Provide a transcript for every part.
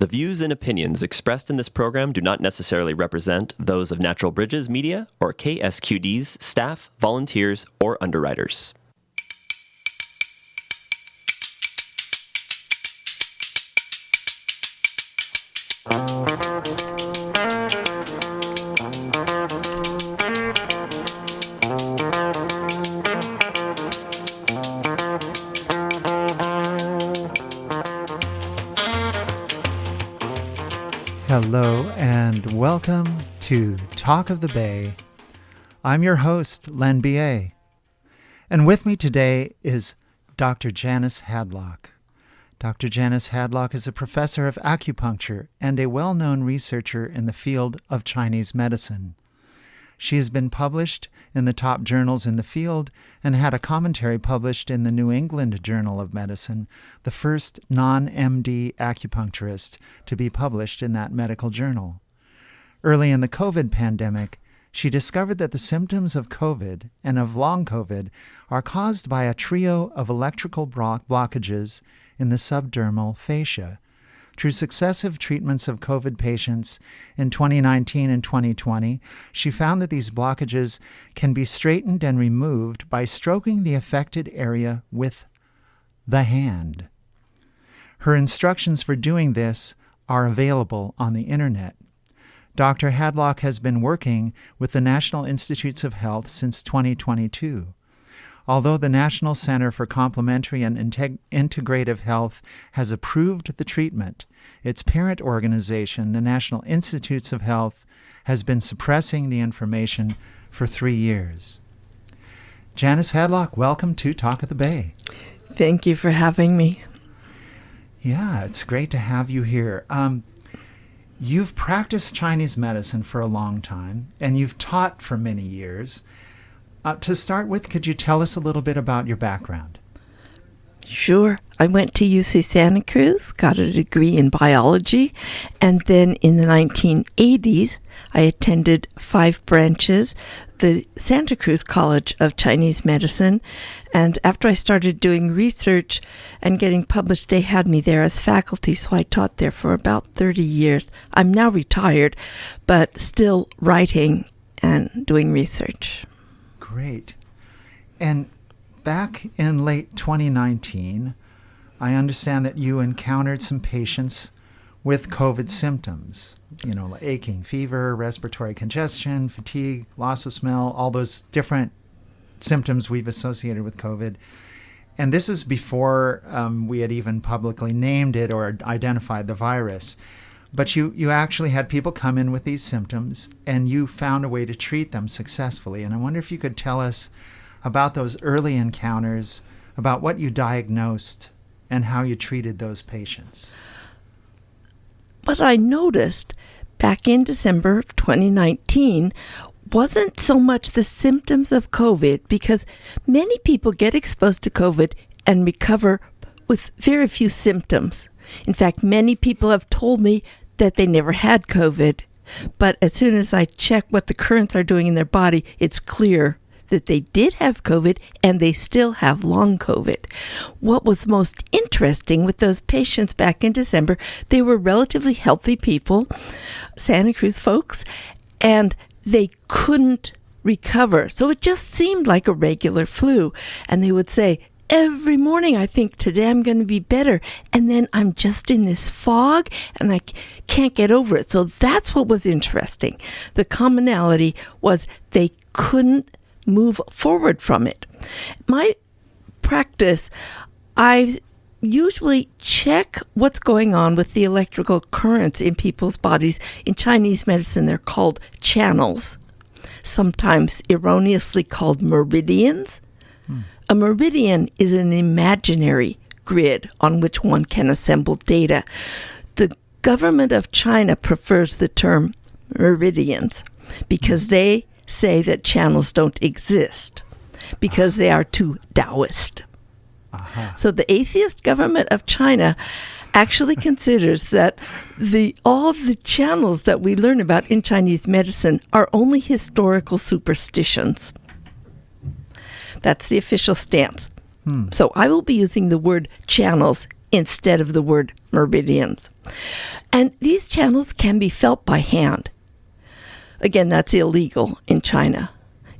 The views and opinions expressed in this program do not necessarily represent those of Natural Bridges Media or KSQD's staff, volunteers, or underwriters. Hello and welcome to Talk of the Bay. I'm your host, Len B.A. And with me today is Dr. Janice Hadlock. Dr. Janice Hadlock is a professor of acupuncture and a well-known researcher in the field of Chinese medicine. She has been published in the top journals in the field and had a commentary published in the New England Journal of Medicine, the first non-MD acupuncturist to be published in that medical journal. Early in the COVID pandemic, she discovered that the symptoms of COVID and of long COVID are caused by a trio of electrical blockages in the subdermal fascia. Through successive treatments of COVID patients in 2019 and 2020, she found that these blockages can be straightened and removed by stroking the affected area with the hand. Her instructions for doing this are available on the internet. Dr. Hadlock has been working with the National Institutes of Health since 2022. Although the National Center for Complementary and Integrative Health has approved the treatment, its parent organization, the National Institutes of Health, has been suppressing the information for 3 years. Janice Hadlock, welcome to Talk of the Bay. Thank you for having me. Yeah, it's great to have you here. You've practiced Chinese medicine for a long time, and you've taught for many years. To start with, could you tell us a little bit about your background? Sure. I went to UC Santa Cruz, got a degree in biology, and then in the 1980s, I attended 5 branches, the Santa Cruz College of Chinese Medicine, and after I started doing research and getting published, they had me there as faculty, so I taught there for about 30 years. I'm now retired, but still writing and doing research. Great. And back in late 2019, I understand that you encountered some patients with COVID symptoms, like aching, fever, respiratory congestion, fatigue, loss of smell, all those different symptoms we've associated with COVID. And this is before we had even publicly named it or identified the virus. But you actually had people come in with these symptoms, and you found a way to treat them successfully. And I wonder if you could tell us about those early encounters, about what you diagnosed, and how you treated those patients. What I noticed back in December of 2019 wasn't so much the symptoms of COVID, because many people get exposed to COVID and recover with very few symptoms. In fact, many people have told me that they never had COVID, but as soon as I check what the currents are doing in their body, it's clear that they did have COVID and they still have long COVID. What was most interesting with those patients back in December, they were relatively healthy people, Santa Cruz folks, and they couldn't recover. So it just seemed like a regular flu. And they would say, every morning I think today I'm going to be better, and then I'm just in this fog and I can't get over it. So that's what was interesting. The commonality was they couldn't move forward from it. My practice, I usually check what's going on with the electrical currents in people's bodies. In Chinese medicine, they're called channels, sometimes erroneously called meridians. A meridian is an imaginary grid on which one can assemble data. The government of China prefers the term meridians because they say that channels don't exist because they are too Taoist. So the atheist government of China actually considers that all the channels that we learn about in Chinese medicine are only historical superstitions. That's the official stance. So I will be using the word channels instead of the word meridians. And these channels can be felt by hand. Again, that's illegal in China.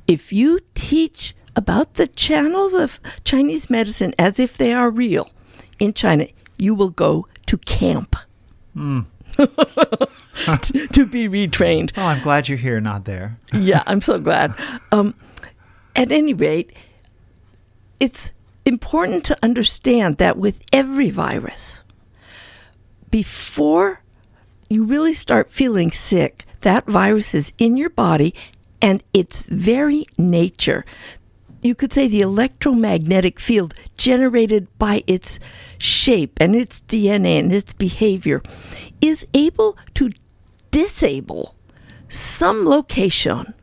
If you teach about the channels of Chinese medicine as if they are real in China, you will go to camp to be retrained. Oh, I'm glad you're here, not there. Yeah, I'm so glad. At any rate, it's important to understand that with every virus, before you really start feeling sick, that virus is in your body and its very nature. You could say the electromagnetic field generated by its shape and its DNA and its behavior is able to disable some location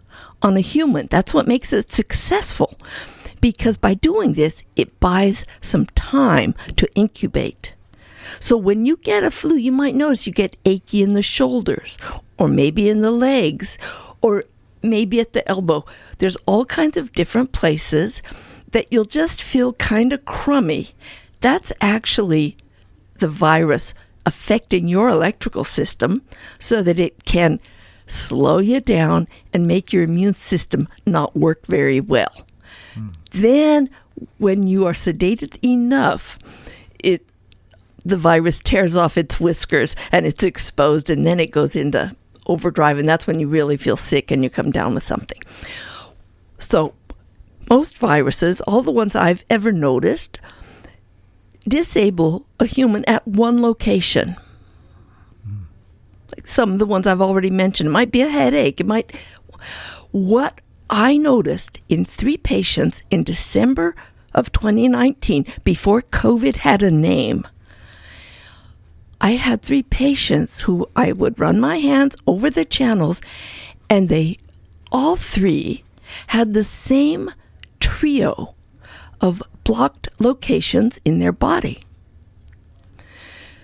on a human. That's what makes it successful, because by doing this, it buys some time to incubate. So when you get a flu, you might notice you get achy in the shoulders, or maybe in the legs, or maybe at the elbow. There's all kinds of different places that you'll just feel kind of crummy. That's actually the virus affecting your electrical system so that it can slow you down and make your immune system not work very well. Then when you are sedated enough, the virus tears off its whiskers and it's exposed, and then it goes into overdrive, and that's when you really feel sick and you come down with something. So most viruses, all the ones I've ever noticed, disable a human at one location. Like some of the ones I've already mentioned. It might be a headache. What I noticed in 3 patients in December of 2019, before COVID had a name, I had 3 patients who I would run my hands over the channels, and they all 3 had the same trio of blocked locations in their body.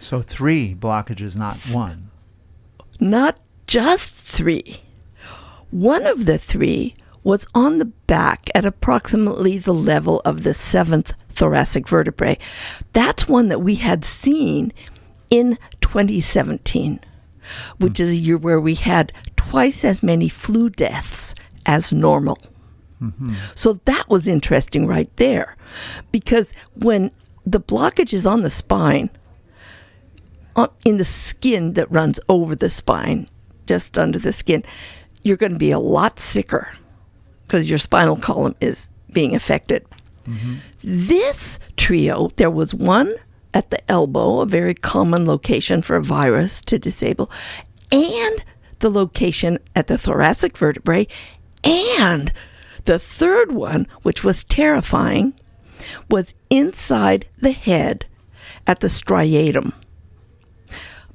So 3 blockages, not 1. Not just 3. One of the 3 was on the back at approximately the level of the 7th thoracic vertebrae. That's one that we had seen in 2017, which is a year where we had twice as many flu deaths as normal. So that was interesting right there, because when the blockage is on the spine, in the skin that runs over the spine, just under the skin, you're going to be a lot sicker because your spinal column is being affected. This trio, there was one at the elbow, a very common location for a virus to disable, and the location at the thoracic vertebrae, and the third one, which was terrifying, was inside the head at the striatum.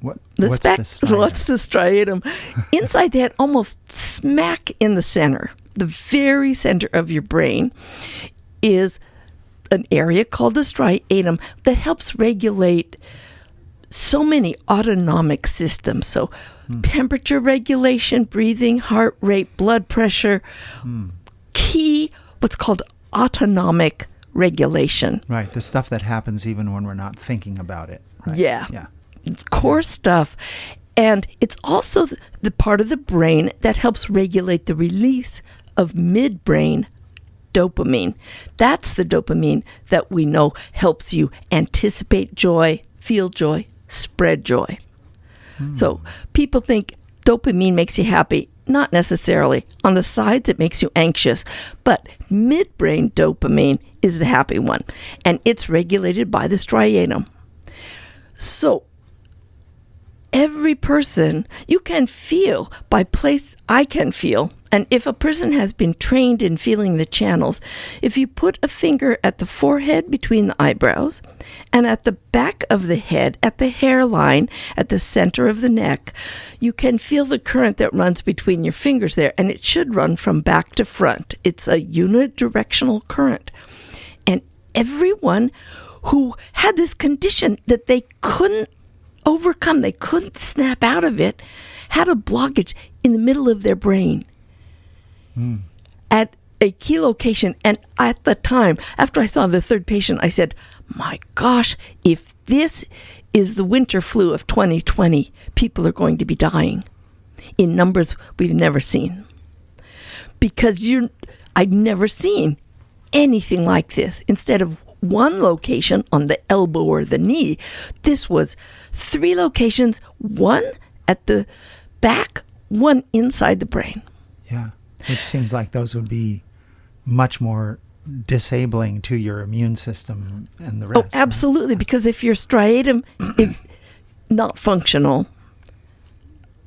What's the striatum? What's the striatum? Inside the head, almost smack in the center, the very center of your brain, is an area called the striatum that helps regulate so many autonomic systems. So temperature regulation, breathing, heart rate, blood pressure, key what's called autonomic regulation. Right, the stuff that happens even when we're not thinking about it. Right? Yeah. Core stuff. And it's also the part of the brain that helps regulate the release of midbrain dopamine. That's the dopamine that we know helps you anticipate joy, feel joy, spread joy. So people think dopamine makes you happy. Not necessarily. On the sides, it makes you anxious. But midbrain dopamine is the happy one, and it's regulated by the striatum. So every person, you can feel by place, I can feel, and if a person has been trained in feeling the channels, if you put a finger at the forehead between the eyebrows and at the back of the head, at the hairline, at the center of the neck, you can feel the current that runs between your fingers there, and it should run from back to front. It's a unidirectional current. And everyone who had this condition that they couldn't overcome, they couldn't snap out of it, had a blockage in the middle of their brain at a key location. And at the time, after I saw the third patient, I said, my gosh, if this is the winter flu of 2020. People are going to be dying in numbers we've never seen. Because I'd never seen anything like this. Instead of one location on the elbow or the knee, this was 3 locations, one at the back, one inside the brain. Yeah, which seems like those would be much more disabling to your immune system and the rest. Oh, absolutely, because if your striatum is not functional,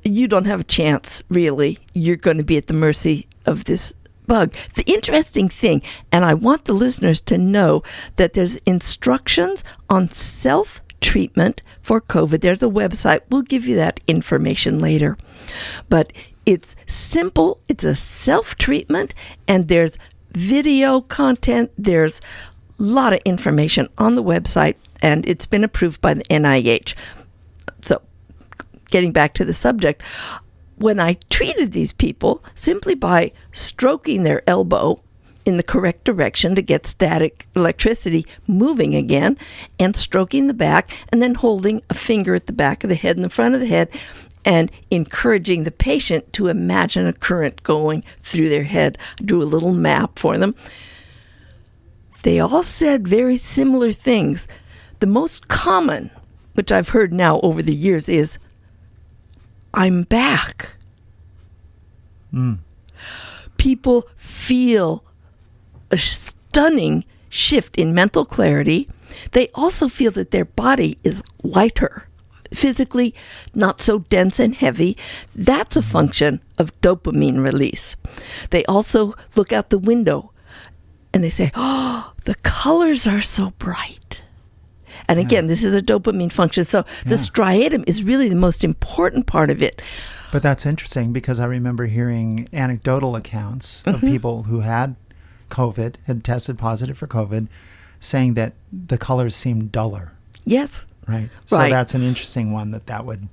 you don't have a chance, really. You're going to be at the mercy of this bug. The interesting thing, and I want the listeners to know that there's instructions on self-treatment for COVID. There's a website. We'll give you that information later. But it's simple. It's a self-treatment, and there's video content. There's a lot of information on the website, and it's been approved by the NIH. So, getting back to the subject, when I treated these people simply by stroking their elbow in the correct direction to get static electricity moving again, and stroking the back, and then holding a finger at the back of the head and the front of the head, and encouraging the patient to imagine a current going through their head. I drew a little map for them. They all said very similar things. The most common, which I've heard now over the years, is, "I'm back." People feel a stunning shift in mental clarity. They also feel that their body is lighter, physically not so dense and heavy. That's a function of dopamine release. They also look out the window and they say, "Oh, the colors are so bright." And again, this is a dopamine function. So the striatum is really the most important part of it. But that's interesting, because I remember hearing anecdotal accounts of people who had COVID, had tested positive for COVID, saying that the colors seemed duller. Yes. Right. So that's an interesting one, that would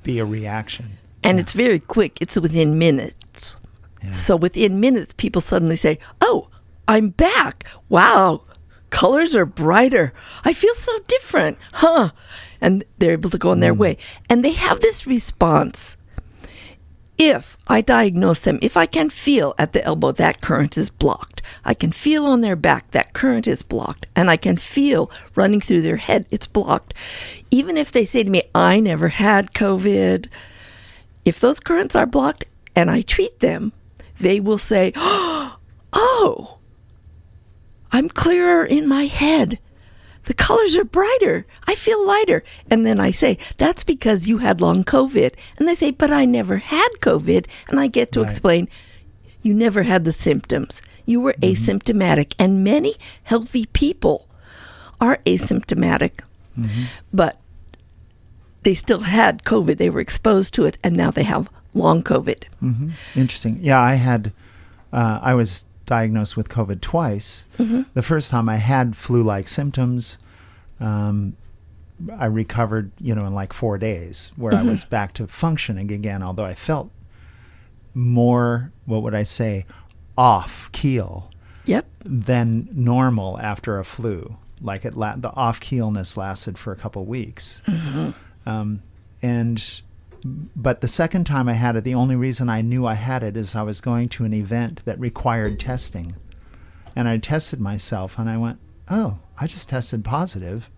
be a reaction. And it's very quick. It's within minutes. Yeah. So within minutes, people suddenly say, "Oh, I'm back. Wow. Colors are brighter. I feel so different. Huh?" And they're able to go on their way. And they have this response. If I diagnose them, if I can feel at the elbow that current is blocked, I can feel on their back that current is blocked, and I can feel running through their head it's blocked. Even if they say to me, "I never had COVID," if those currents are blocked and I treat them, they will say, "Oh, I'm clearer in my head. The colors are brighter. I feel lighter." And then I say, "That's because you had long COVID." And they say, "But I never had COVID." And I get to explain, you never had the symptoms. You were asymptomatic. And many healthy people are asymptomatic. But they still had COVID. They were exposed to it. And now they have long COVID. Interesting. Yeah, I was diagnosed with COVID twice. The first time I had flu-like symptoms. I recovered, in like 4 days, where I was back to functioning again, although I felt more, what would I say, off keel than normal after a flu. Like the off keelness lasted for a couple of weeks. But the second time I had it, the only reason I knew I had it is I was going to an event that required testing. And I tested myself, and I went, "Oh, I just tested positive."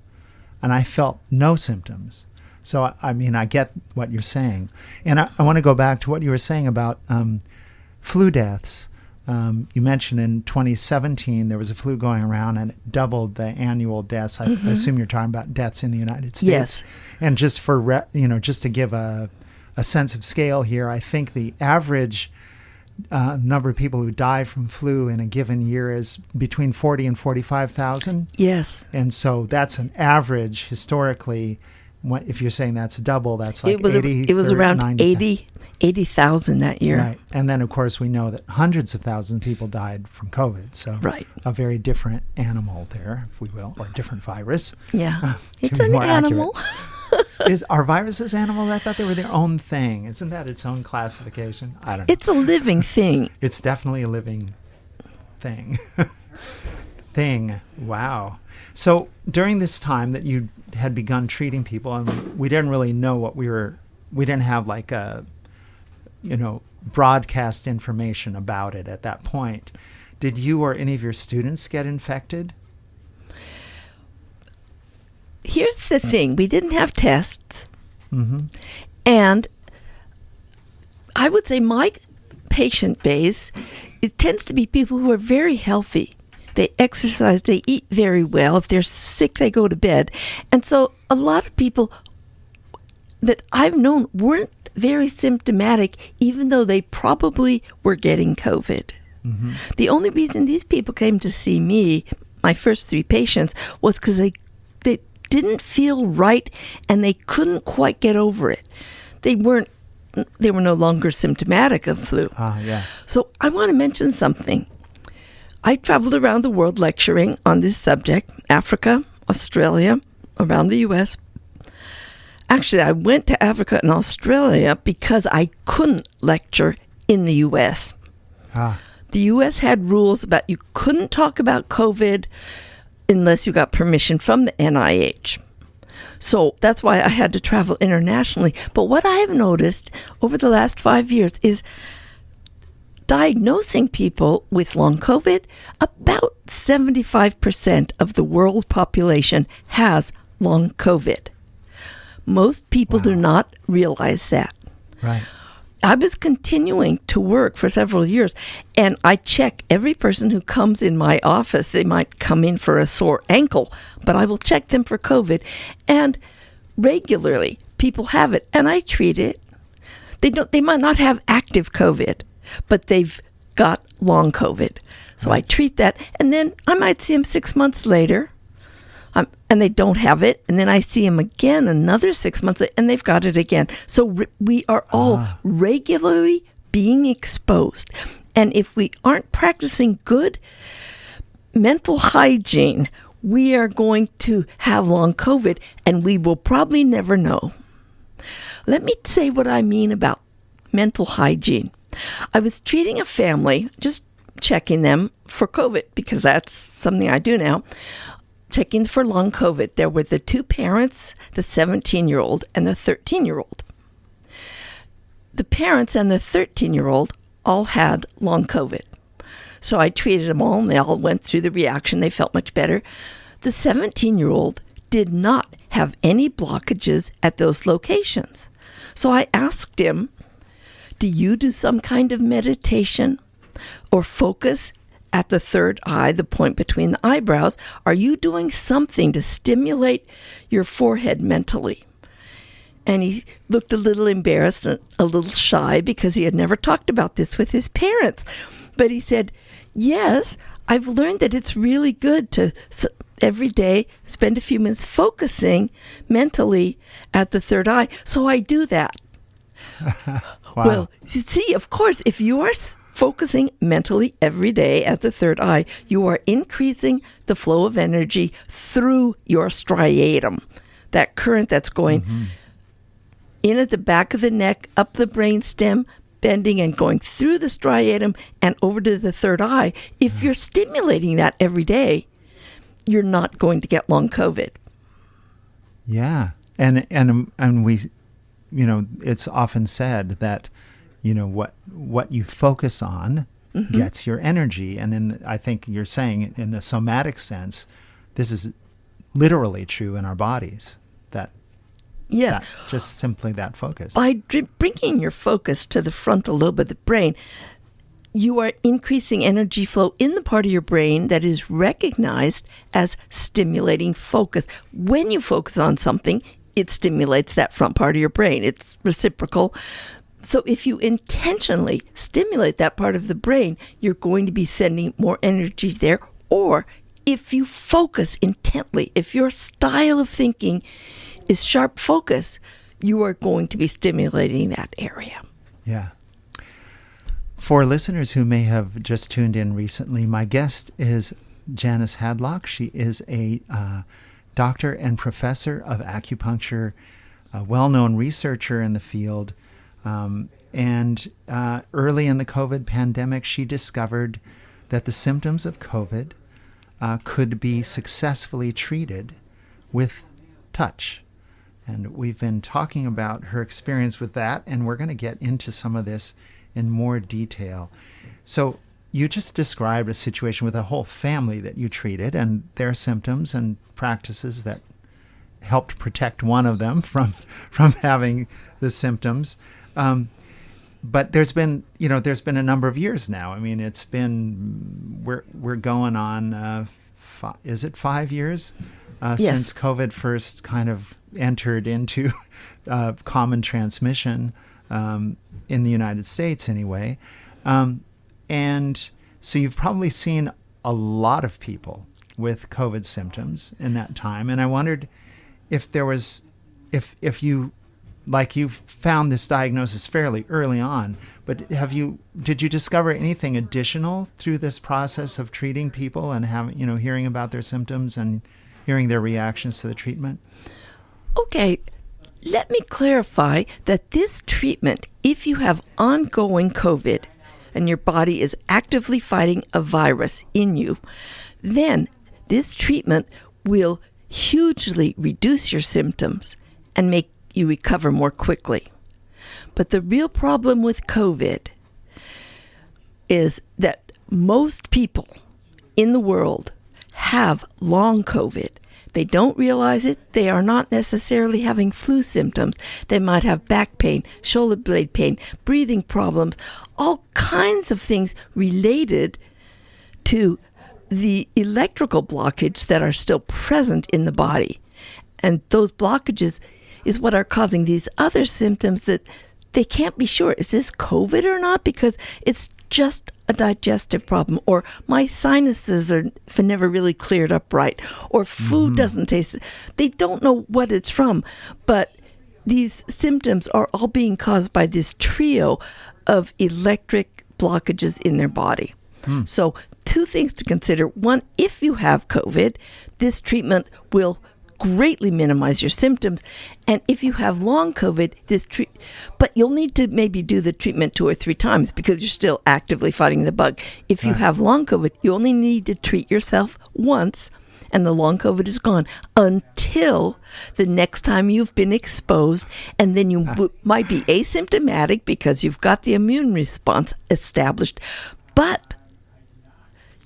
And I felt no symptoms. So, I get what you're saying. And I want to go back to what you were saying about flu deaths. You mentioned in 2017 there was a flu going around, and it doubled the annual deaths. I assume you're talking about deaths in the United States. Yes. And just for just to give a sense of scale here, I think the average number of people who die from flu in a given year is between 40 and 45,000. Yes. And so that's an average historically. If you're saying that's double, that's like 80. It was around 80,000 that year. Right. And then, of course, we know that hundreds of thousands of people died from COVID. So a very different animal there, if we will, or different virus. Yeah. It's an animal. Are viruses animals? I thought they were their own thing. Isn't that its own classification? I don't know. It's a living thing. It's definitely a living thing. thing. Wow. So during this time that you had begun treating people, and we didn't really know what we didn't have like a, broadcast information about it at that point. Did you or any of your students get infected? Here's the thing. We didn't have tests. Mm-hmm. And I would say my patient base, it tends to be people who are very healthy. They exercise, they eat very well. If they're sick, they go to bed. And so a lot of people that I've known weren't very symptomatic, even though they probably were getting COVID. Mm-hmm. The only reason these people came to see me, my first 3 patients, was because they didn't feel right and they couldn't quite get over it. They were no longer symptomatic of flu. Yeah. So I want to mention something. I traveled around the world lecturing on this subject, Africa, Australia, around the U.S. Actually, I went to Africa and Australia because I couldn't lecture in the U.S. The U.S. had rules about you couldn't talk about COVID unless you got permission from the NIH. So that's why I had to travel internationally. But what I have noticed over the last 5 years is diagnosing people with long COVID, about 75% of the world population has long COVID. Most people do not realize that. Right. I was continuing to work for several years, and I check every person who comes in my office. They might come in for a sore ankle, but I will check them for COVID, and regularly people have it, and I treat it. They might not have active COVID, but they've got long COVID. So I treat that, and then I might see them 6 months later, and they don't have it, and then I see them again another 6 months later, and they've got it again. So we are all regularly being exposed. And if we aren't practicing good mental hygiene, we are going to have long COVID, and we will probably never know. Let me say what I mean about mental hygiene. I was treating a family, just checking them for COVID, because that's something I do now, checking for long COVID. There were the 2 parents, the 17-year-old and the 13-year-old. The parents and the 13-year-old all had long COVID. So I treated them all, and they all went through the reaction. They felt much better. The 17-year-old did not have any blockages at those locations. So I asked him, do you do some kind of meditation or focus at the third eye, the point between the eyebrows? Are you doing something to stimulate your forehead mentally? And he looked a little embarrassed and a little shy because he had never talked about this with his parents. But he said, yes, I've learned that it's really good to every day spend a few minutes focusing mentally at the third eye. So I do that. Wow. Well, you see, of course, if you are focusing mentally every day at the third eye, you are increasing the flow of energy through your striatum, that current that's going in at the back of the neck, up the brainstem, bending and going through the striatum and over to the third eye. If you're stimulating that every day, you're not going to get long COVID. Yeah. And we, it's often said that, what you focus on gets your energy. And I think you're saying in a somatic sense, this is literally true in our bodies, just simply that focus. By bringing your focus to the frontal lobe of the brain, you are increasing energy flow in the part of your brain that is recognized as stimulating focus. When you focus on something, it stimulates that front part of your brain. It's reciprocal. So if you intentionally stimulate that part of the brain, you're going to be sending more energy there. Or if you focus intently, if your style of thinking is sharp focus, you are going to be stimulating that area. Yeah. For listeners who may have just tuned in recently, my guest is Janice Hadlock. She is a doctor and professor of acupuncture, a well-known researcher in the field. And early in the COVID pandemic, she discovered that the symptoms of COVID could be successfully treated with touch. And we've been talking about her experience with that, and we're going to get into some of this in more detail. So you just described a situation with a whole family that you treated and their symptoms and practices that helped protect one of them from having the symptoms. But there's been a number of years now. I mean, it's been, we're going on, is it 5 years? Yes. Since COVID first kind of entered into common transmission in the United States anyway. And so you've probably seen a lot of people with COVID symptoms in that time. And I wondered if there was, if you, like you found this diagnosis fairly early on, but did you discover anything additional through this process of treating people and hearing about their symptoms and hearing their reactions to the treatment? Okay, let me clarify that this treatment, if you have ongoing COVID and your body is actively fighting a virus in you, then this treatment will hugely reduce your symptoms and make you recover more quickly. But the real problem with COVID is that most people in the world have long COVID. They don't realize it. They are not necessarily having flu symptoms. They might have back pain, shoulder blade pain, breathing problems, all kinds of things related to the electrical blockage that are still present in the body. And those blockages is what are causing these other symptoms that they can't be sure, is this COVID or not? Because it's just a digestive problem, or my sinuses have never really cleared up right, or food doesn't taste. They don't know what it's from, but these symptoms are all being caused by this trio of electric blockages in their body. So 2 things to consider. One, if you have COVID, this treatment will greatly minimize your symptoms. And if you have long COVID, but you'll need to maybe do the treatment 2 or 3 times because you're still actively fighting the bug. If you have long COVID, you only need to treat yourself once, and the long COVID is gone until the next time you've been exposed. And then you might be asymptomatic because you've got the immune response established, but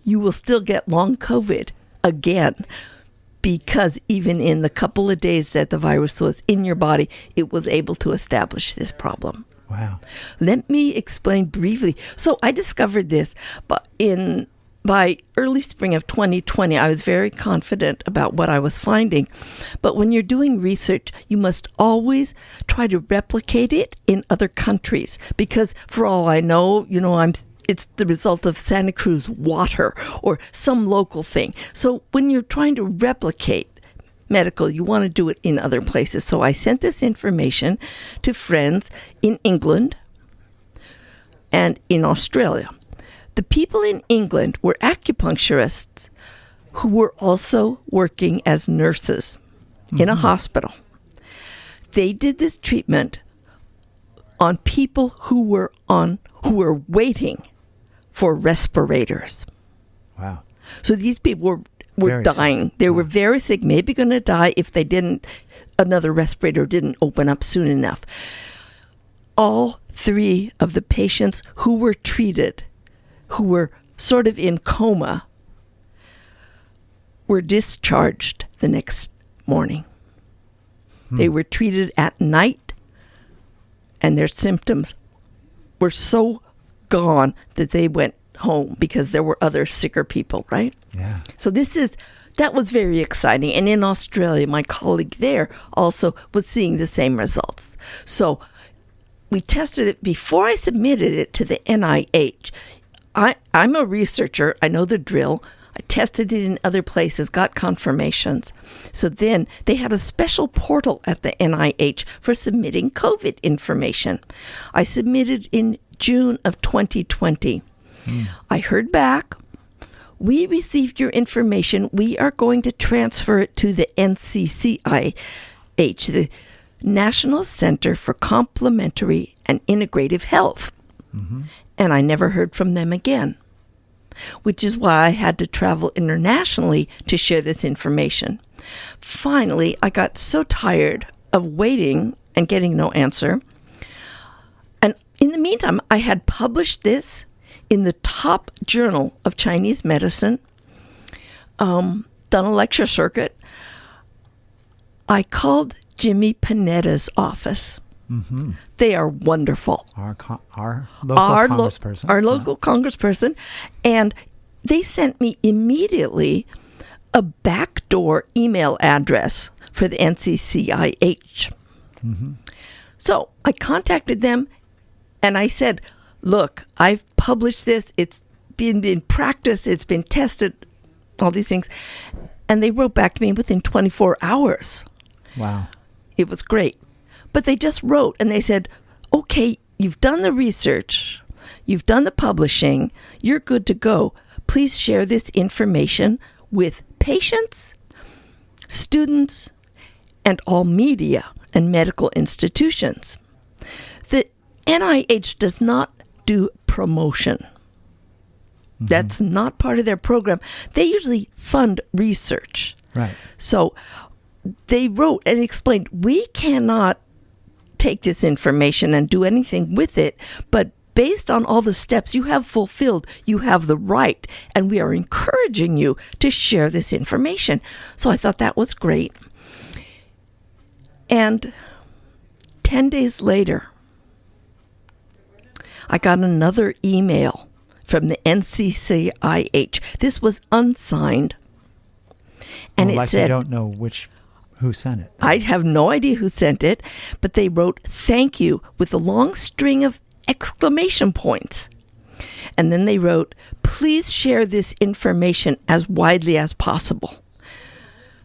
you will still get long COVID again, because even in the couple of days that the virus was in your body, it was able to establish this problem. Wow. Let me explain briefly. So I discovered this by early spring of 2020. I was very confident about what I was finding. But when you're doing research, you must always try to replicate it in other countries, because for all I know, it's the result of Santa Cruz water or some local thing. So when you're trying to replicate medical, you want to do it in other places. So I sent this information to friends in England and in Australia. The people in England were acupuncturists who were also working as nurses in a hospital. They did this treatment on people who were waiting for respirators. Wow. So these people were dying. They were very sick, maybe going to die if another respirator didn't open up soon enough. All 3 of the patients who were treated, who were sort of in coma, were discharged the next morning. They were treated at night, and their symptoms were so gone that they went home because there were other sicker people, right? Yeah. So that was very exciting. And in Australia, my colleague there also was seeing the same results. So we tested it before I submitted it to the NIH. I'm a researcher. I know the drill. I tested it in other places, got confirmations. So then they had a special portal at the NIH for submitting COVID information. I submitted in June of 2020. I heard back. We received your information. We are going to transfer it to the NCCIH, the National Center for Complementary and Integrative Health. And I never heard from them again. which is why I had to travel internationally to share this information. Finally, I got so tired of waiting and getting no answer. And in the meantime, I had published this in the top journal of Chinese medicine, done a lecture circuit. I called Jimmy Panetta's office. Mm-hmm. They are wonderful. Our local congressperson. Our local congressperson. And they sent me immediately a backdoor email address for the NCCIH. Mm-hmm. So I contacted them and I said, look, I've published this. It's been in practice. It's been tested, all these things. And they wrote back to me within 24 hours. Wow. It was great. But they just wrote and they said, okay, you've done the research. You've done the publishing. You're good to go. Please share this information with patients, students, and all media and medical institutions. The NIH does not do promotion. Mm-hmm. That's not part of their program. They usually fund research. Right. So they wrote and explained, we cannot take this information and do anything with it, but based on all the steps you have fulfilled, you have the right, and we are encouraging you to share this information. So I thought that was great. And 10 days later, I got another email from the NCCIH. This was unsigned. And it said, you don't know who sent it. I have no idea who sent it, but they wrote, thank you, with a long string of exclamation points. And then they wrote, please share this information as widely as possible.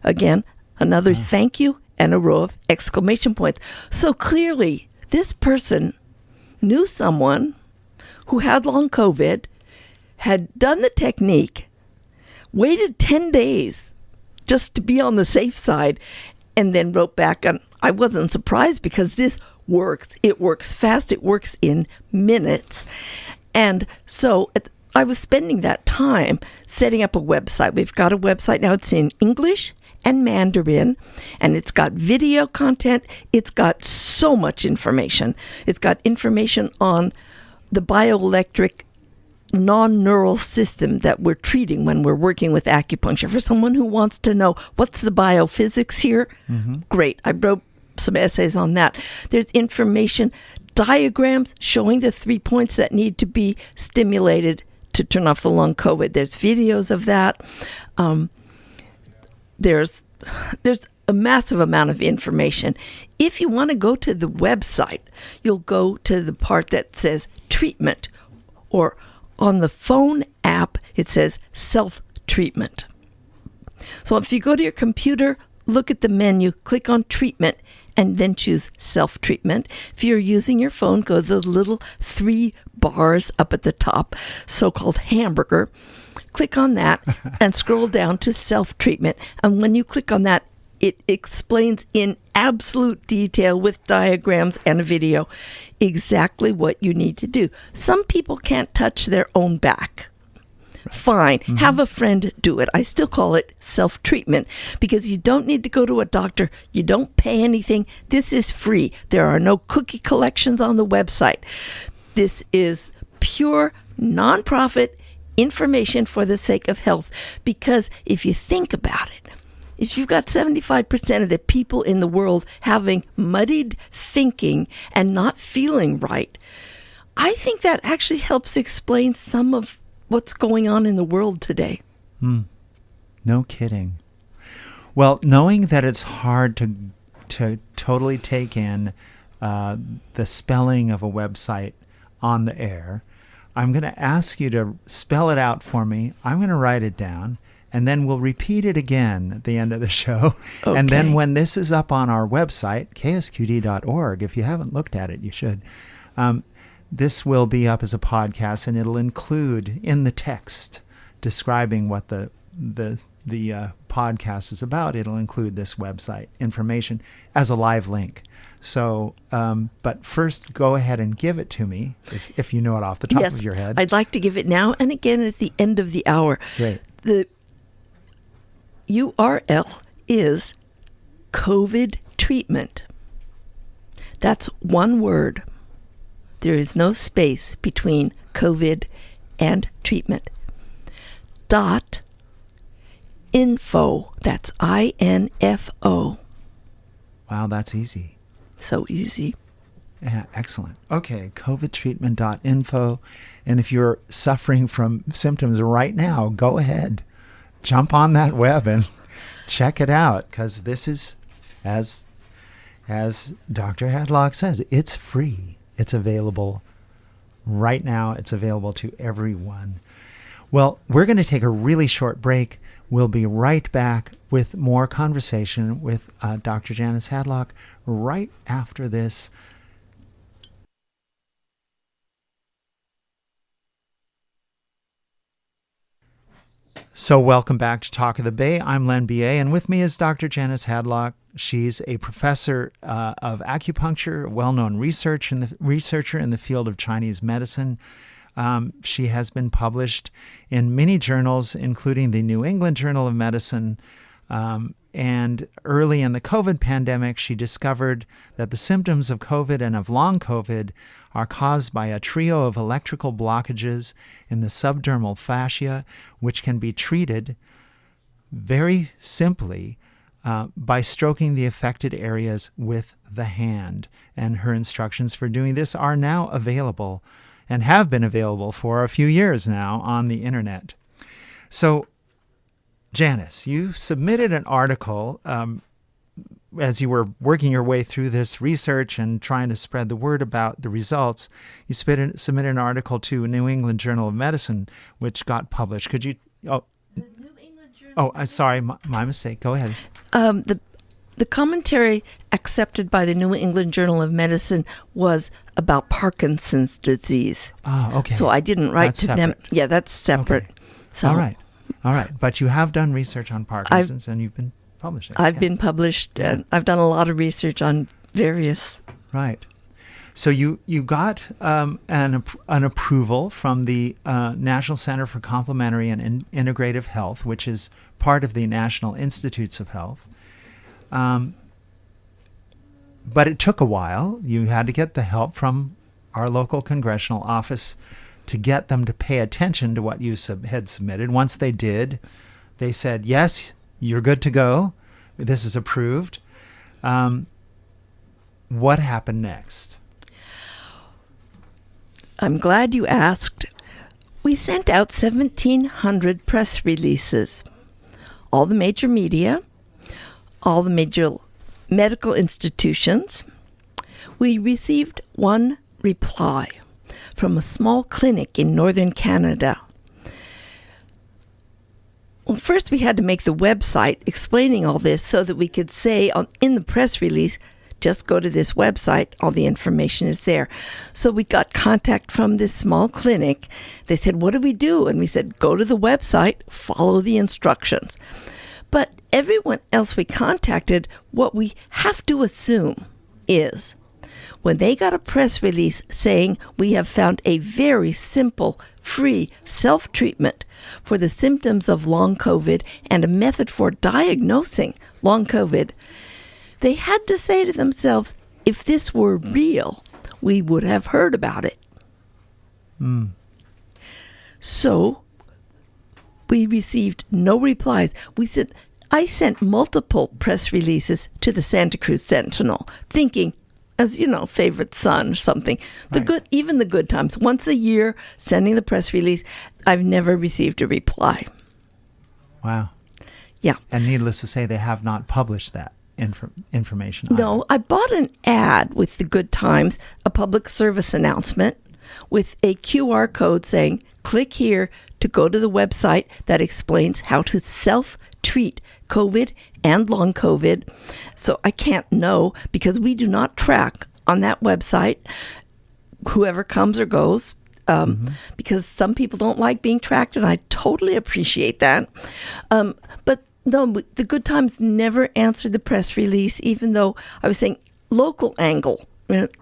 Again, another thank you and a row of exclamation points. So clearly, this person knew someone who had long COVID, had done the technique, waited 10 days just to be on the safe side, and then wrote back. And I wasn't surprised because this works. It works fast. It works in minutes. And so I was spending that time setting up a website. We've got a website now. It's in English and Mandarin, and it's got video content. It's got so much information. It's got information on the bioelectric non-neural system that we're treating when we're working with acupuncture. For someone who wants to know what's the biophysics here, great. I wrote some essays on that. There's information, diagrams showing the 3 points that need to be stimulated to turn off the long COVID. There's videos of that. There's a massive amount of information. If you want to go to the website, you'll go to the part that says treatment, or on the phone app, it says self-treatment. So if you go to your computer, look at the menu, click on treatment, and then choose self-treatment. If you're using your phone, go to the little 3 bars up at the top, so-called hamburger. Click on that and scroll down to self-treatment. And when you click on that, it explains in absolute detail with diagrams and a video exactly what you need to do. Some people can't touch their own back. Fine. Mm-hmm. Have a friend do it. I still call it self-treatment because you don't need to go to a doctor. You don't pay anything. This is free. There are no cookie collections on the website. This is pure nonprofit information for the sake of health, because if you think about it, if you've got 75% of the people in the world having muddied thinking and not feeling right, I think that actually helps explain some of what's going on in the world today. No kidding. Well, knowing that it's hard to totally take in the spelling of a website on the air, I'm going to ask you to spell it out for me. I'm going to write it down, and then we'll repeat it again at the end of the show. Okay. And then when this is up on our website, ksqd.org, if you haven't looked at it, you should. This will be up as a podcast, and it'll include in the text describing what the podcast is about. It'll include this website information as a live link. So, but first, go ahead and give it to me if you know it off the top of your head. I'd like to give it now and again at the end of the hour. Great. The URL is COVID treatment. That's one word. There is no space between COVID and treatment. .info. That's INFO. Wow, that's easy. So easy. Yeah, excellent. Okay, covidtreatment.info. And if you're suffering from symptoms right now, go ahead. Jump on that web and check it out, because this is, as Dr. Hadlock says, it's free. It's available right now. It's available to everyone. Well, we're going to take a really short break. We'll be right back with more conversation with Dr. Janice Hadlock right after this. So welcome back to Talk of the Bay. I'm Len B.A., and with me is Dr. Janice Hadlock. She's a professor of acupuncture, a well-known researcher in the field of Chinese medicine. She has been published in many journals, including the New England Journal of Medicine. And early in the COVID pandemic, she discovered that the symptoms of COVID and of long COVID are caused by a trio of electrical blockages in the subdermal fascia, which can be treated very simply by stroking the affected areas with the hand. And her instructions for doing this are now available and have been available for a few years now on the internet. So, Janice, you submitted an article as you were working your way through this research and trying to spread the word about the results. You submitted an article to New England Journal of Medicine, which got published. Could you? Oh, the New England Journal. I'm sorry, my mistake. Go ahead. The commentary accepted by the New England Journal of Medicine was about Parkinson's disease. Oh, okay. So I didn't write That's to them. separate. Yeah, that's separate. Okay. So All right. But you have done research on Parkinson's, and you've been publishing. I've been published, and I've done a lot of research on various. Right. So you got an approval from the National Center for Complementary and Integrative Health, which is part of the National Institutes of Health. But it took a while. You had to get the help from our local congressional office to get them to pay attention to what you had submitted. Once they did, they said, yes, you're good to go. This is approved. What happened next? I'm glad you asked. We sent out 1,700 press releases. All the major media, all the major medical institutions. We received one reply from a small clinic in northern Canada. Well, first we had to make the website explaining all this so that we could say in the press release, just go to this website, all the information is there. So we got contact from this small clinic. They said, what do we do? And we said, go to the website, follow the instructions. But everyone else we contacted, what we have to assume is when they got a press release saying we have found a very simple, free self-treatment for the symptoms of long COVID and a method for diagnosing long COVID, they had to say to themselves, if this were real, we would have heard about it. So we received no replies. I sent multiple press releases to the Santa Cruz Sentinel, thinking, as you know, favorite son or something. Even the good times. Once a year, sending the press release. I've never received a reply. Wow. Yeah. And needless to say, they have not published that information. No, I bought an ad with the Good Times, a public service announcement with a QR code saying, click here to go to the website that explains how to self-treat COVID and long COVID. So I can't know because we do not track on that website whoever comes or goes. Because some people don't like being tracked, and I totally appreciate that. But no, the Good Times never answered the press release, even though I was saying, local angle,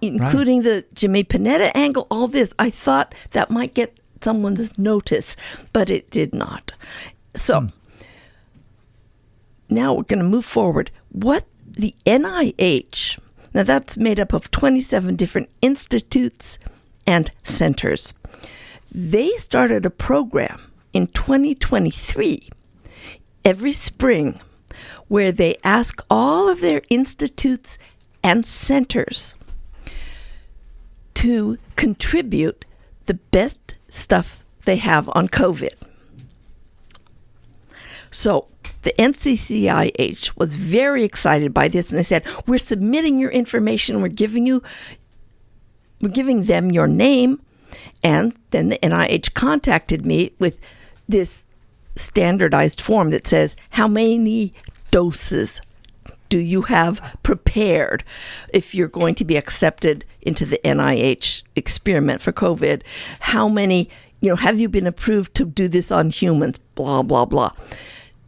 including the Jimmy Panetta angle, all this. I thought that might get someone's notice, but it did not. So now we're going to move forward. What the NIH, now that's made up of 27 different institutes and centers. They started a program in 2023 every spring where they ask all of their institutes and centers to contribute the best stuff they have on COVID. So the NCCIH was very excited by this, and they said, we're submitting your information, we're giving them your name. And then the NIH contacted me with this standardized form that says, how many doses do you have prepared if you're going to be accepted into the NIH experiment for COVID? How many, have you been approved to do this on humans? Blah, blah, blah.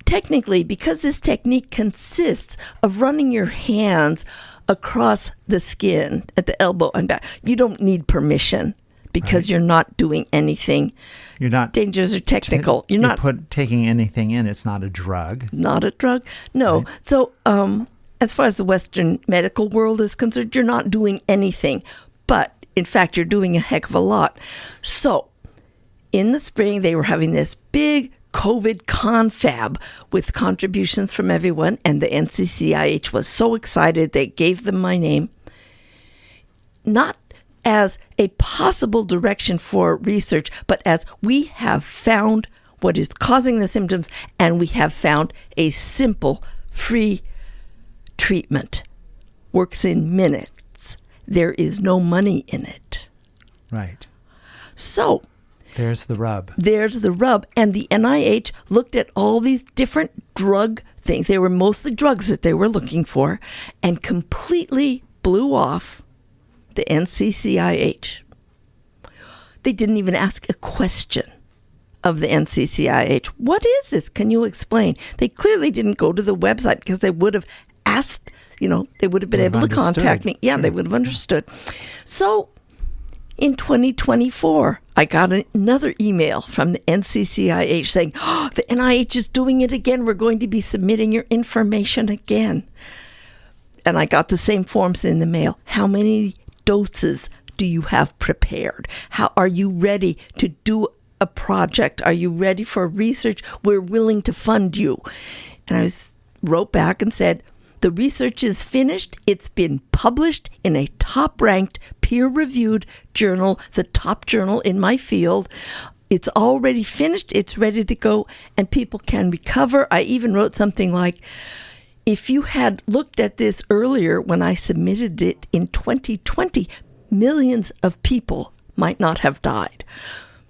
Technically, because this technique consists of running your hands across the skin at the elbow and back, you don't need permission because you're not doing anything. You're not dangerous or technical. You're not taking anything in. It's not a drug. Not a drug. No. Right. So, as far as the Western medical world is concerned, you're not doing anything. But, in fact, you're doing a heck of a lot. So, in the spring, they were having this big COVID confab with contributions from everyone, and the NCCIH was so excited they gave them my name. Not as a possible direction for research, but as we have found what is causing the symptoms, and we have found a simple, free treatment. Works in minutes. There is no money in it. Right. So, there's the rub. And the NIH looked at all these different drug things. They were mostly drugs that they were looking for, and completely blew off the NCCIH. They didn't even ask a question of the NCCIH. What is this? Can you explain? They clearly didn't go to the website because they would have asked, they would have been able to contact me. Yeah, sure. They would have understood. So in 2024, I got another email from the NCCIH saying, the NIH is doing it again. We're going to be submitting your information again. And I got the same forms in the mail. How many doses do you have prepared? How are you ready to do a project? Are you ready for research? We're willing to fund you. And I wrote back and said, the research is finished. It's been published in a top-ranked, peer-reviewed journal, the top journal in my field. It's already finished. It's ready to go, and people can recover. I even wrote something like, if you had looked at this earlier when I submitted it in 2020, millions of people might not have died.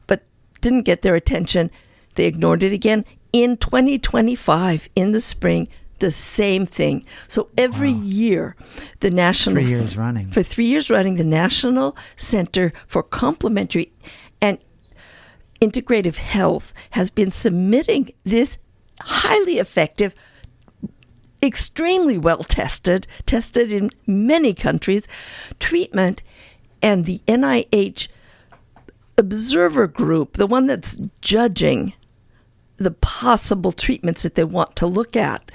But didn't get their attention. They ignored it again. In 2025, in the spring, the same thing. So every year, the National... 3 years running. For 3 years running, the National Center for Complementary and Integrative Health has been submitting this highly effective, extremely well tested in many countries, treatment, and the NIH observer group, the one that's judging the possible treatments that they want to look at,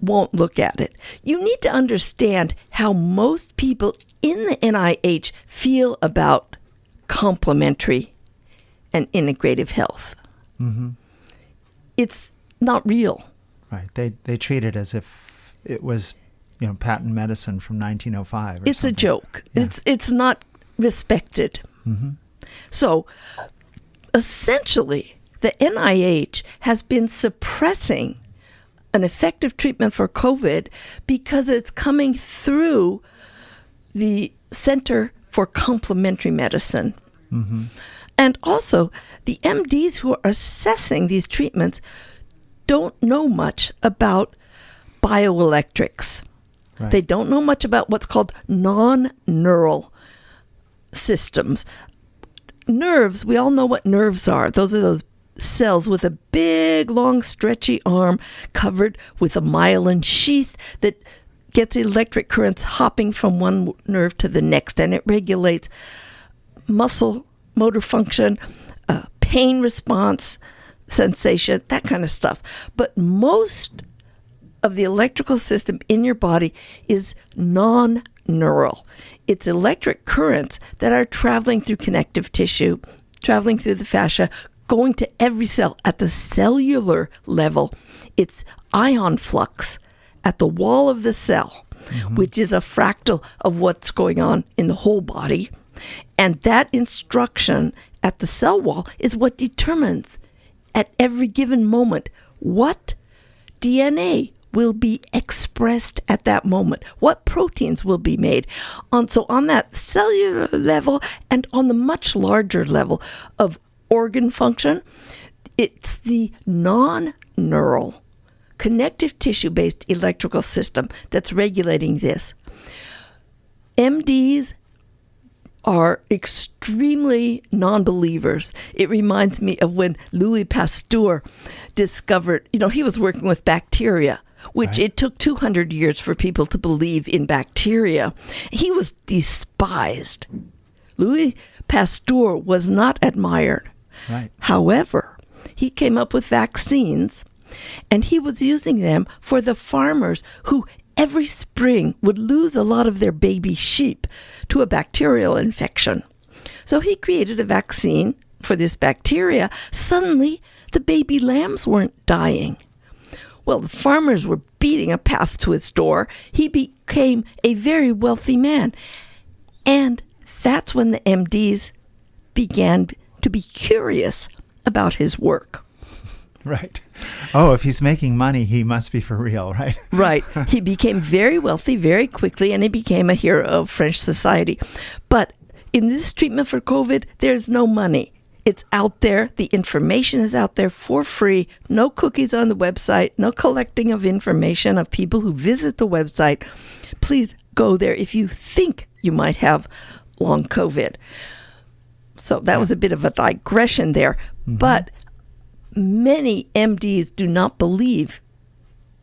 won't look at it. You need to understand how most people in the NIH feel about complementary and integrative health. Mm-hmm. It's not real. Right. They treat it as if it was, patent medicine from 1905 or it's something. A joke. Yeah. It's not respected. Mm-hmm. So, essentially, the NIH has been suppressing an effective treatment for COVID because it's coming through the Center for Complementary Medicine. Mm-hmm. And also, the MDs who are assessing these treatments don't know much about bioelectrics. Right. They don't know much about what's called non-neural systems. Nerves, we all know what nerves are. Those are those cells with a big, long, stretchy arm covered with a myelin sheath that gets electric currents hopping from one nerve to the next, and it regulates muscle, motor function, pain response, sensation, that kind of stuff. But most of the electrical system in your body is non-neural. It's electric currents that are traveling through connective tissue, traveling through the fascia, going to every cell at the cellular level. It's ion flux at the wall of the cell, which is a fractal of what's going on in the whole body. And that instruction at the cell wall is what determines at every given moment what DNA will be expressed at that moment, what proteins will be made. So on that cellular level and on the much larger level of organ function, it's the non-neural connective tissue-based electrical system that's regulating this. MDs are extremely non-believers. It reminds me of when Louis Pasteur discovered, he was working with bacteria, which it took 200 years for people to believe in bacteria. He was despised. Louis Pasteur was not admired. Right. However, he came up with vaccines, and he was using them for the farmers who every spring would lose a lot of their baby sheep to a bacterial infection. So he created a vaccine for this bacteria. Suddenly, the baby lambs weren't dying. Well, the farmers were beating a path to his door. He became a very wealthy man. And that's when the MDs began to be curious about his work. Right. Oh, if he's making money, he must be for real, right? Right. He became very wealthy very quickly, and he became a hero of French society. But in this treatment for COVID, there's no money. It's out there. The information is out there for free. No cookies on the website. No collecting of information of people who visit the website. Please go there if you think you might have long COVID. So that was a bit of a digression there. But many MDs do not believe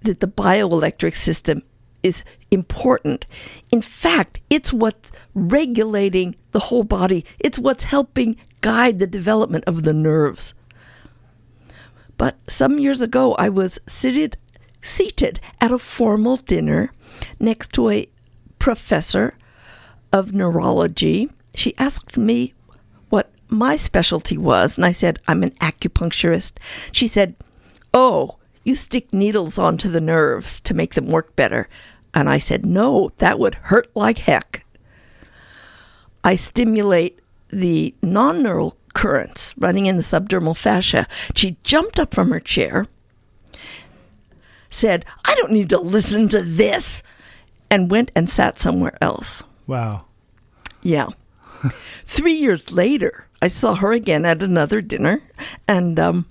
that the bioelectric system is important. In fact, it's what's regulating the whole body. It's what's helping guide the development of the nerves. But some years ago, I was seated at a formal dinner next to a professor of neurology. She asked me what my specialty was, and I said, I'm an acupuncturist. She said, oh, you stick needles onto the nerves to make them work better. And I said, no, that would hurt like heck. I stimulate the non-neural currents running in the subdermal fascia. She jumped up from her chair, said, I don't need to listen to this, and went and sat somewhere else. Wow. Yeah. 3 years later, I saw her again at another dinner, and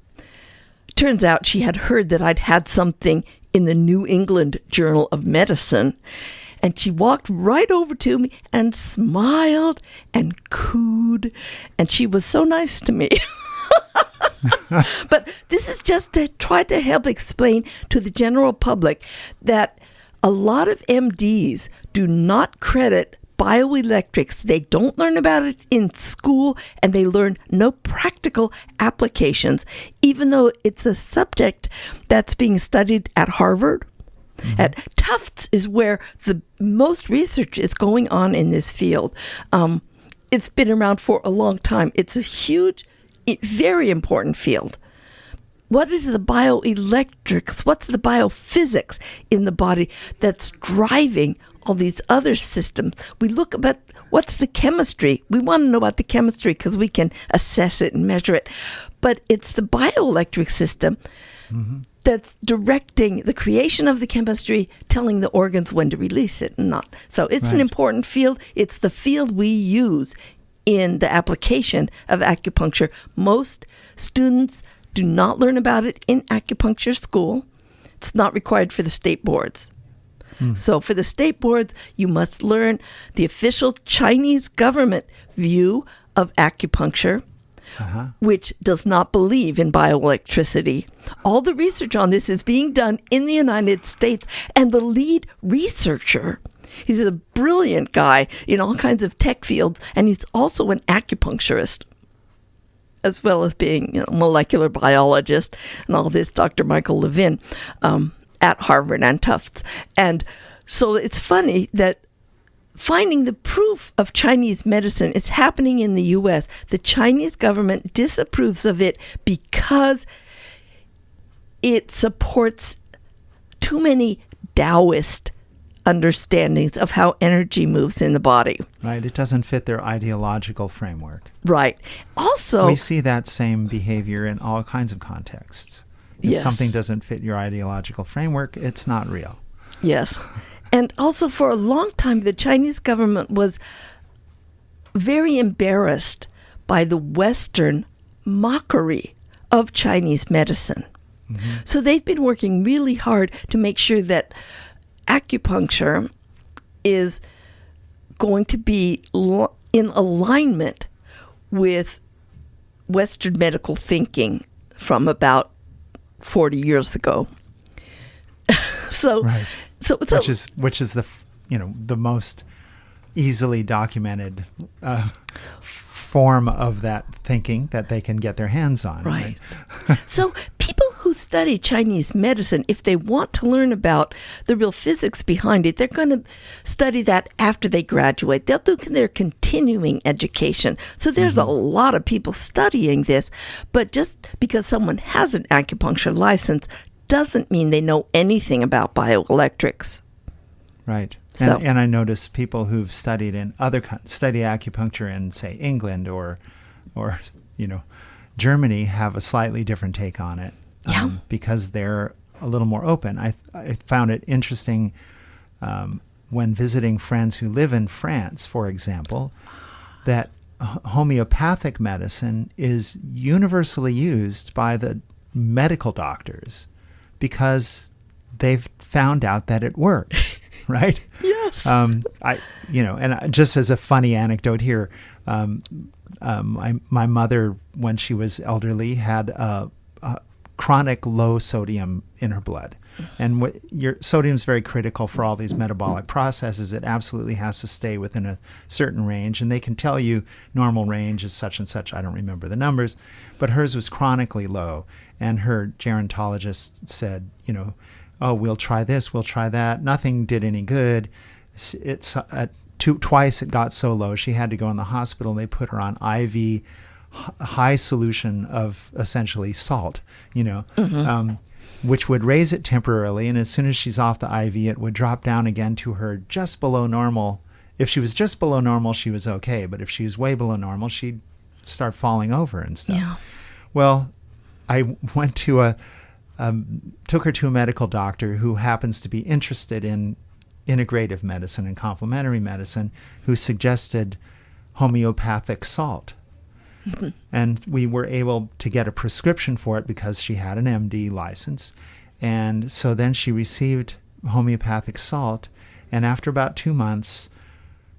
turns out she had heard that I'd had something in the New England Journal of Medicine, and she walked right over to me and smiled and cooed, and she was so nice to me. But this is just to try to help explain to the general public that a lot of MDs do not credit bioelectrics. They don't learn about it in school, and they learn no practical applications, even though it's a subject that's being studied at Harvard. At Tufts is where the most research is going on in this field. It's been around for a long time. It's a huge, very important field. What is the bioelectrics? What's the biophysics in the body that's driving all these other systems? We look at what's the chemistry. We want to know about the chemistry because we can assess it and measure it. But it's the bioelectric system that's directing the creation of the chemistry, telling the organs when to release it and not. So it's an important field. It's the field we use in the application of acupuncture. Most students do not learn about it in acupuncture school. It's not required for the state boards. So for the state boards, you must learn the official Chinese government view of acupuncture. which does not believe in bioelectricity. All the research on this is being done in the United States, and the lead researcher, he's a brilliant guy in all kinds of tech fields, and he's also an acupuncturist, as well as being a molecular biologist and all this, Dr. Michael Levin at Harvard and Tufts. And so it's funny that finding the proof of Chinese medicine is happening in the U.S. The Chinese government disapproves of it because it supports too many Taoist understandings of how energy moves in the body. Right. It doesn't fit their ideological framework. Right. Also, we see that same behavior in all kinds of contexts. If yes. something doesn't fit your ideological framework, it's not real. Yes. And also, for a long time, the Chinese government was very embarrassed by the Western mockery of Chinese medicine. Mm-hmm. So they've been working really hard to make sure that acupuncture is going to be in alignment with Western medical thinking from about 40 years ago. Right. Which is the most easily documented form of that thinking that they can get their hands on. Right. So people who study Chinese medicine, if they want to learn about the real physics behind it, they're going to study that after they graduate. They'll do their continuing education. So there's a lot of people studying this, but just because someone has an acupuncture license doesn't mean they know anything about bioelectrics. Right. So, and I notice people who've studied study acupuncture in, say, England or Germany have a slightly different take on it because they're a little more open. I found it interesting when visiting friends who live in France, for example, that homeopathic medicine is universally used by the medical doctors because they've found out that it works, right? Yes. And just as a funny anecdote here, my mother, when she was elderly, had a chronic low sodium in her blood. And your sodium is very critical for all these metabolic processes. It absolutely has to stay within a certain range. And they can tell you normal range is such and such. I don't remember the numbers. But hers was chronically low. And her gerontologist said, oh, we'll try this, we'll try that. Nothing did any good. Twice it got so low, she had to go in the hospital. They put her on IV high solution of essentially salt, which would raise it temporarily. And as soon as she's off the IV, it would drop down again to her just below normal. If she was just below normal, she was okay. But if she was way below normal, she'd start falling over and stuff. Yeah. Well, I went to took her to a medical doctor who happens to be interested in integrative medicine and complementary medicine, who suggested homeopathic salt. And we were able to get a prescription for it because she had an MD license. And so then she received homeopathic salt. And after about 2 months,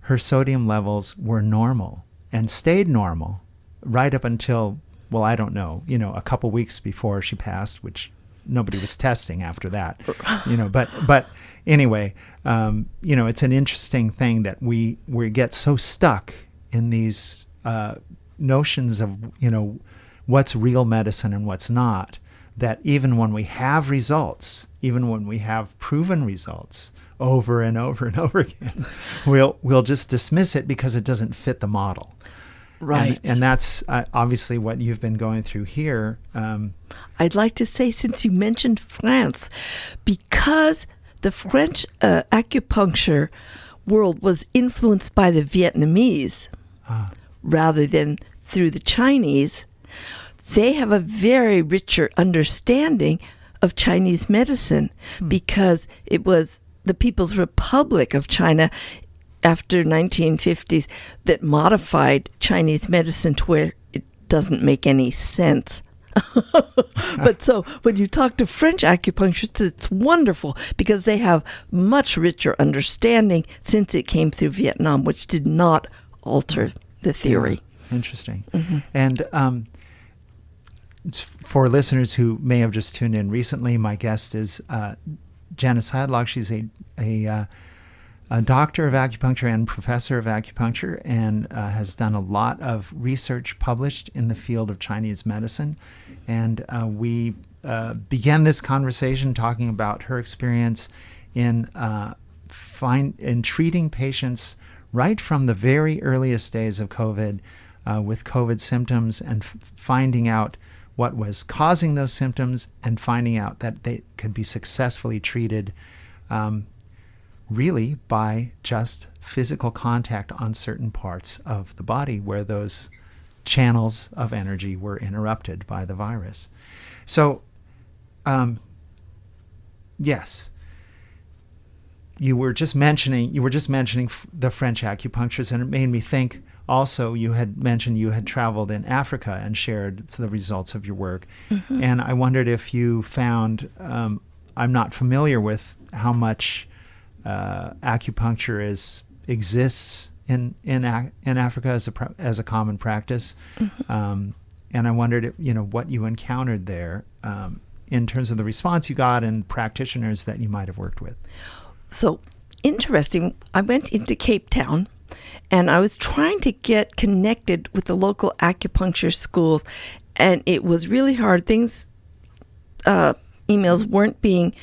her sodium levels were normal and stayed normal right up until, well, I don't know, a couple weeks before she passed, which nobody was testing after that, but anyway, it's an interesting thing that we get so stuck in these notions of, what's real medicine and what's not, that even when we have results, even when we have proven results over and over and over again, we'll just dismiss it because it doesn't fit the model. Right. And that's obviously what you've been going through here. I'd like to say, since you mentioned France, because the French acupuncture world was influenced by the Vietnamese rather than through the Chinese, they have a very richer understanding of Chinese medicine because it was the People's Republic of China after 1950s that modified Chinese medicine to where it doesn't make any sense. But so when you talk to French acupuncturists, it's wonderful because they have much richer understanding since it came through Vietnam, which did not alter the theory. Interesting. And for listeners who may have just tuned in recently, my guest is Janice Hadlock. She's a doctor of acupuncture and professor of acupuncture, and has done a lot of research published in the field of Chinese medicine. And we began this conversation talking about her experience in treating patients right from the very earliest days of COVID with COVID symptoms, and finding out what was causing those symptoms, and finding out that they could be successfully treated really by just physical contact on certain parts of the body where those channels of energy were interrupted by the virus. So, yes, you were just mentioning the French acupuncturists, and it made me think. Also, you had mentioned you had traveled in Africa and shared the results of your work. And I wondered if you found, I'm not familiar with how much acupuncture exists in Africa as a common practice. And I wondered what you encountered there in terms of the response you got and practitioners that you might have worked with. So interesting. I went into Cape Town, and I was trying to get connected with the local acupuncture schools, and it was really hard. Emails weren't being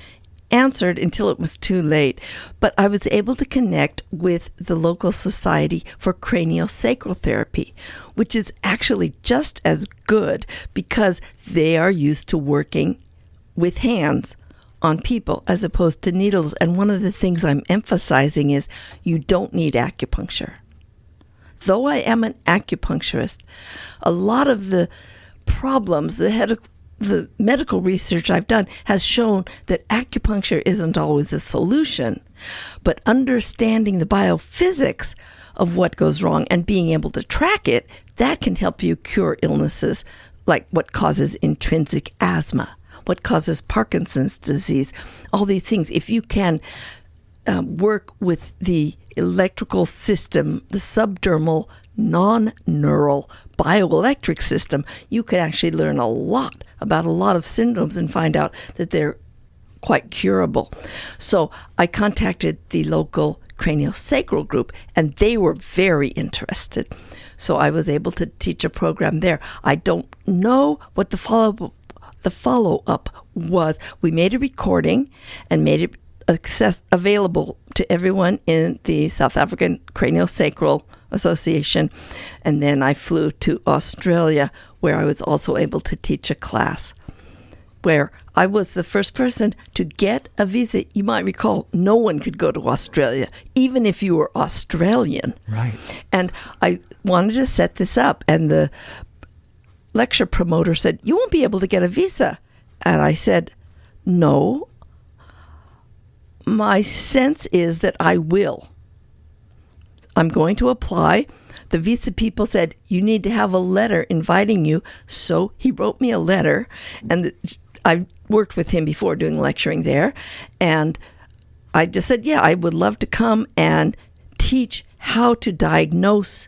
answered until it was too late. But I was able to connect with the local Society for Craniosacral Therapy, which is actually just as good because they are used to working with hands on people as opposed to needles. And one of the things I'm emphasizing is you don't need acupuncture. Though I am an acupuncturist, a lot of the problems, the medical research I've done has shown that acupuncture isn't always a solution, but understanding the biophysics of what goes wrong and being able to track it, that can help you cure illnesses like what causes intrinsic asthma, what causes Parkinson's disease, all these things. If you can work with the electrical system, the subdermal, non-neural bioelectric system, you can actually learn a lot about a lot of syndromes and find out that they're quite curable. So I contacted the local craniosacral group, and they were very interested. So I was able to teach a program there. I don't know what the follow-up was. We made a recording and made it available to everyone in the South African Craniosacral Association. And then I flew to Australia, where I was also able to teach a class, where I was the first person to get a visa. You might recall, no one could go to Australia, even if you were Australian. Right. And I wanted to set this up, and the lecture promoter said, "You won't be able to get a visa." And I said, "No, my sense is that I will. I'm going to apply." The visa people said, "You need to have a letter inviting you." So he wrote me a letter, and I worked with him before doing lecturing there. And I just said, yeah, I would love to come and teach how to diagnose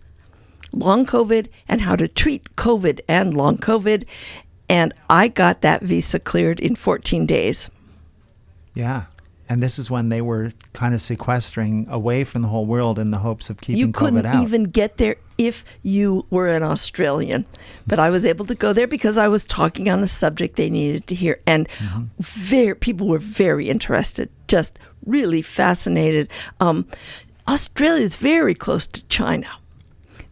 long COVID and how to treat COVID and long COVID. And I got that visa cleared in 14 days. Yeah. And this is when they were kind of sequestering away from the whole world in the hopes of keeping COVID out. You couldn't even get there if you were an Australian. But I was able to go there because I was talking on the subject they needed to hear. And people were very interested, just really fascinated. Australia is very close to China.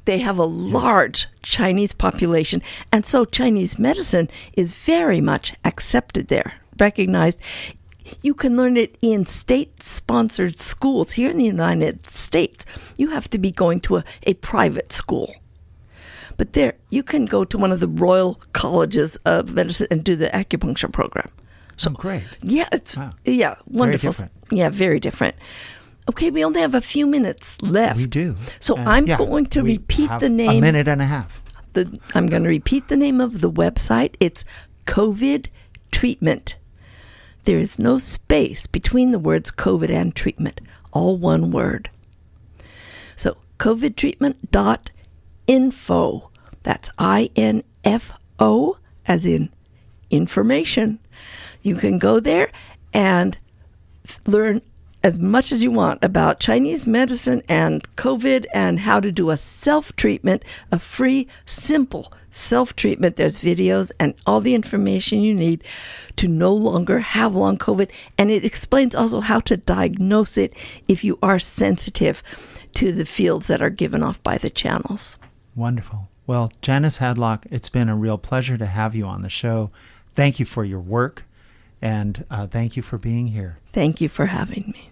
They have a large Chinese population. And so Chinese medicine is very much accepted there, recognized. You can learn it in state-sponsored schools. Here in the United States, you have to be going to a private school. But there, you can go to one of the Royal Colleges of Medicine and do the acupuncture program. So great. Yeah, it's wonderful. Very different. Yeah, very different. Okay, we only have a few minutes left. We do. So I'm going to repeat the name. A minute and a half. I'm going to repeat the name of the website. It's COVID Treatment. There is no space between the words COVID and treatment, all one word. So covidtreatment.info, That's INFO, as in information. You can go there and learn as much as you want about Chinese medicine and COVID and how to do a self-treatment, a free, simple self-treatment. There's videos and all the information you need to no longer have long COVID. And it explains also how to diagnose it if you are sensitive to the fields that are given off by the channels. Wonderful. Well, Janice Hadlock, it's been a real pleasure to have you on the show. Thank you for your work, and thank you for being here. Thank you for having me.